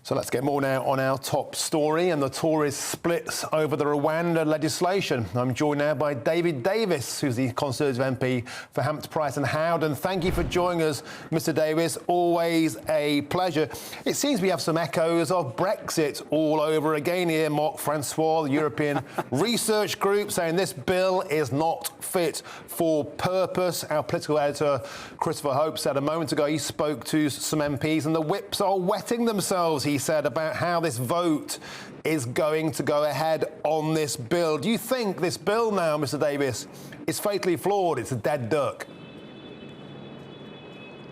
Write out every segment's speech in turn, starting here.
So let's get more now on our top story and the Tories' splits over the Rwanda legislation. I'm joined now by David Davis, who's the Conservative MP for Hampton Price and Howden. Thank you for joining us, Mr Davis. Always a pleasure. It seems we have some echoes of Brexit all over again here. Marc Francois, the European Research Group, saying this bill is not fit for purpose. Our political editor, Christopher Hope, said a moment ago he spoke to some MPs and the whips are wetting themselves, he said, about how this vote is going to go ahead on this bill. Do you think this bill now, Mr Davis, is fatally flawed? It's a dead duck?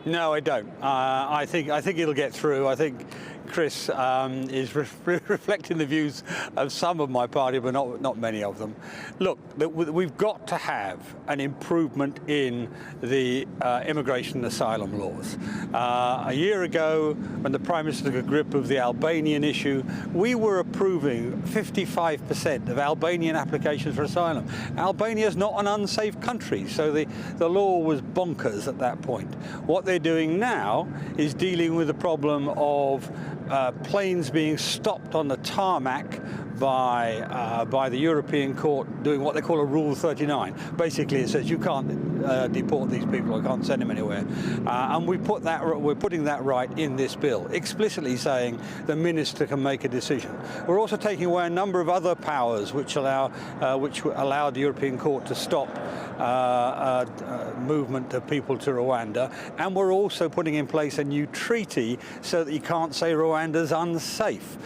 No, I don't. I think it'll get through. I think Chris is reflecting the views of some of my party, but not many of them. Look, we've got to have an improvement in the immigration and asylum laws. A year ago, when the Prime Minister took a grip of the Albanian issue, we were approving 55% of Albanian applications for asylum. Albania is not an unsafe country, so the law was bonkers at that point. What they're doing now is dealing with the problem of planes being stopped on the tarmac by the European Court doing what they call a Rule 39. Basically, it says you can't deport these people, or can't send them anywhere. And we're putting that right in this bill, explicitly saying the minister can make a decision. We're also taking away a number of other powers which allow the European Court to stop movement of people to Rwanda, and we're also putting in place a new treaty so that you can't say Rwanda's unsafe.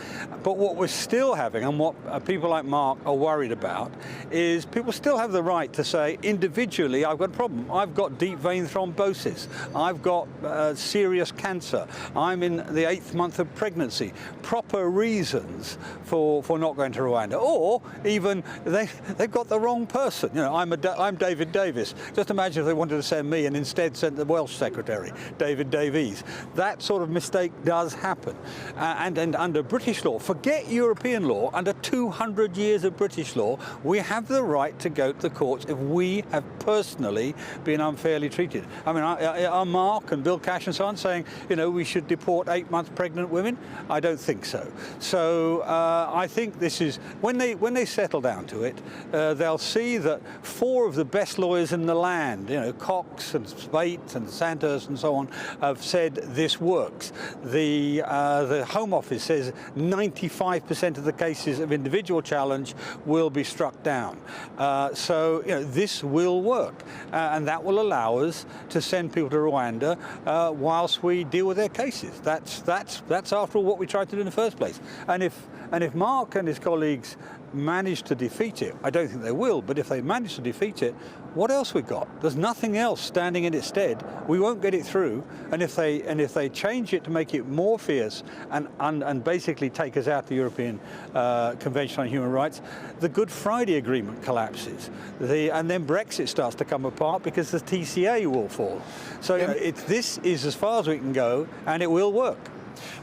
But what we're still having, and what people like Mark are worried about, is people still have the right to say individually, I've got a problem. I've got deep vein thrombosis. I've got serious cancer. I'm in the 8th month of pregnancy. Proper reasons for not going to Rwanda. Or even they've got the wrong person. You know, I'm David Davis. Just imagine if they wanted to send me and instead sent the Welsh Secretary, David Davies. That sort of mistake does happen. And under British law, forget European law, under 200 years of British law, we have the right to go to the courts if we have personally been unfairly treated. I mean, are Mark and Bill Cash and so on saying, you know, we should deport 8-month pregnant women? I don't think so. So I think this is, when they settle down to it, they'll see that 4 of the best lawyers in the land, you know, Cox and Spate and Sandhurst and so on, have said this works. The Home Office says 95% of the cases of individual challenge will be struck down. So, you know, this will work, and that will allow us to send people to Rwanda whilst we deal with their cases. That's after all what we tried to do in the first place. And if Mark and his colleagues manage to defeat it, I don't think they will, but if they manage to defeat it, what else we got? There's nothing else standing in its stead. We won't get it through, and if they change it to make it more fierce and basically take us out the European Convention on Human Rights, the Good Friday Agreement collapses, and then Brexit starts to come apart because the TCA will fall. So this is as far as we can go, and it will work.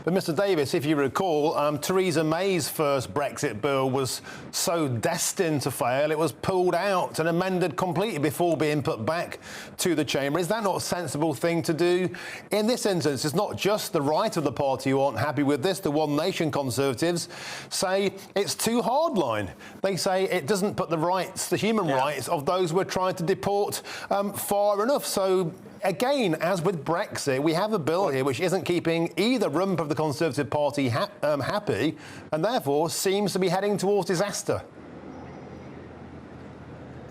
But Mr Davis, if you recall, Theresa May's first Brexit bill was so destined to fail, it was pulled out and amended completely before being put back to the Chamber. Is that not a sensible thing to do? In this instance, it's not just the right of the party who aren't happy with this. The One Nation Conservatives say it's too hardline. They say it doesn't put the rights, the human rights of those we're trying to deport far enough. So again, as with Brexit, we have a bill here which isn't keeping either rump of the Conservative Party happy, and therefore seems to be heading towards disaster.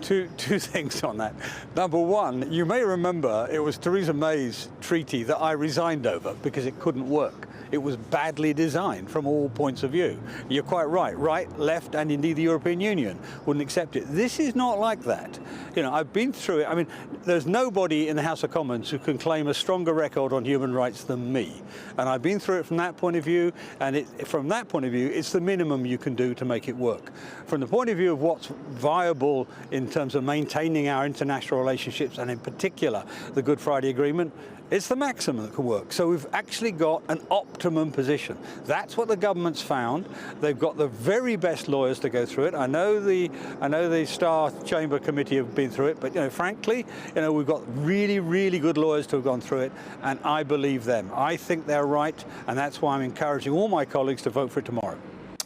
Two things on that. Number one, you may remember it was Theresa May's treaty that I resigned over because it couldn't work. It was badly designed from all points of view. You're quite right. Right, left, and indeed the European Union wouldn't accept it. This is not like that. You know, I've been through it. I mean, there's nobody in the House of Commons who can claim a stronger record on human rights than me. And I've been through it from that point of view, and from that point of view, it's the minimum you can do to make it work. From the point of view of what's viable in terms of maintaining our international relationships, and in particular the Good Friday Agreement, It's the maximum that can work. So we've actually got an optimum position. That's what the government's found. They've got the very best lawyers to go through it. I know the Star Chamber Committee have been through it, but frankly, we've got really, really good lawyers to have gone through it, and I believe them. I think they're right, and that's why I'm encouraging all my colleagues to vote for it tomorrow.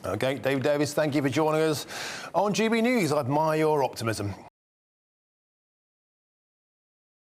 Okay, David Davis, thank you for joining us on GB News. I admire your optimism.